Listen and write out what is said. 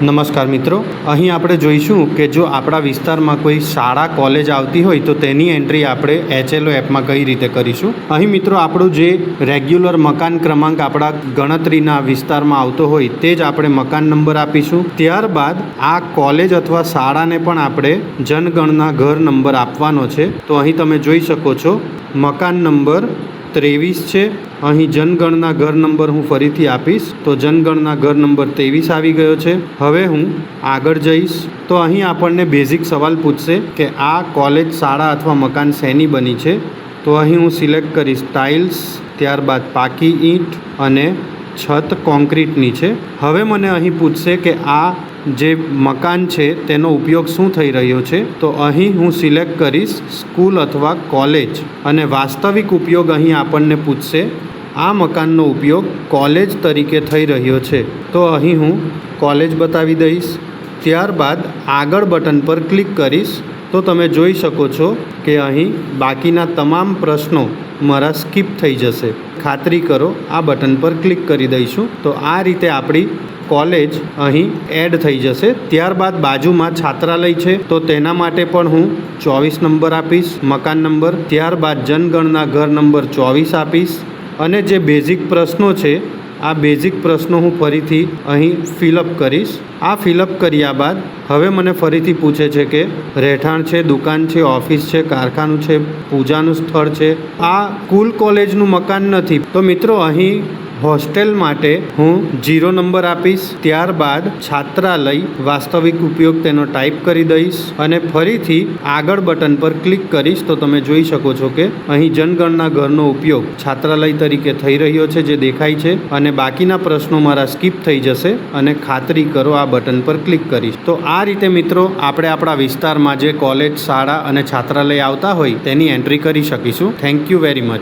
નમસ્કાર મિત્રો, અહીં આપણે જોઈશું કે જો આપણા વિસ્તારમાં કોઈ શાળા કોલેજ આવતી હોય તો તેની એન્ટ્રી આપણે HLO એપમાં કઈ રીતે કરીશું. અહીં મિત્રો આપણું જે રેગ્યુલર મકાન ક્રમાંક આપણા ગણતરીના વિસ્તારમાં આવતો હોય તે જ આપણે મકાન નંબર આપીશું. ત્યારબાદ આ કોલેજ અથવા શાળાને પણ આપણે જનગણના ઘર નંબર આપવાનો છે. તો અહીં તમે જોઈ શકો છો મકાન નંબર 23 છે. અહીં જનગણના ઘર નંબર હું ફરીથી આપીશ તો જનગણના ઘર નંબર 23 આવી ગયો છે. હવે હું આગળ જઈશ તો અહીં આપણને બેઝિક સવાલ પૂછશે કે આ કોલેજ શાળા અથવા મકાન શેની બની છે. તો અહીં હું સિલેક્ટ કરીશ ટાઇલ્સ, ત્યારબાદ પાકી ઈંટ અને છત કોન્ક્રીટની છે. હવે મને અહીં પૂછશે કે આ જે મકાન છે તેનો ઉપયોગ શું થઈ રહ્યો છે. તો અહીં હું સિલેક્ટ કરીશ સ્કૂલ અથવા કોલેજ અને વાસ્તવિક ઉપયોગ અહીં આપણને પૂછશે. આ મકાનનો ઉપયોગ કોલેજ તરીકે થઈ રહ્યો છે તો અહીં હું કોલેજ બતાવી દઈશ. ત્યારબાદ આગળ બટન પર ક્લિક કરીશ તો તમે જોઈ શકો છો કે અહીં બાકીના તમામ પ્રશ્નો મારા સ્કીપ થઈ જશે. ખાતરી કરો આ બટન પર ક્લિક કરી દઈશું તો આ રીતે આપણી કોલેજ અહીં એડ થઈ જશે. ત્યારબાદ બાજુમાં છાત્રાલય છે તો તેના માટે પણ હું 24 નંબર આપીશ મકાન નંબર. ત્યારબાદ જનગણના ઘર નંબર 24 આપીશ અને જે બેઝિક પ્રશ્નો છે આ બેઝિક પ્રશ્નો હું ફરીથી અહીં ફિલઅપ કરીશ. આ ફિલઅપ કર્યા બાદ હવે મને ફરીથી પૂછે છે કે રહેઠાણ છે, દુકાન છે, ઓફિસ છે, કારખાનું છે, પૂજાનું સ્થળ છે. આ સ્કૂલ કોલેજનું મકાન નથી. તો મિત્રો અહીં હોસ્ટેલ માટે હું 0 નંબર આપીશ. ત્યારબાદ છાત્રાલય વાસ્તવિક ઉપયોગ તેનો ટાઈપ કરી દઈશ અને ફરીથી આગળ બટન પર ક્લિક કરીશ તો તમે જોઈ શકો છો કે અહીં જનગણના ઘરનો ઉપયોગ છાત્રાલય તરીકે થઈ રહ્યો છે જે દેખાય છે અને બાકીના પ્રશ્નો મારા સ્કીપ થઈ જશે અને ખાતરી કરો આ બટન પર ક્લિક કરીશ. તો આ રીતે મિત્રો આપણે આપણા વિસ્તારમાં જે કોલેજ, શાળા અને છાત્રાલય આવતા હોય તેની એન્ટ્રી કરી શકીશું. Thank you very much.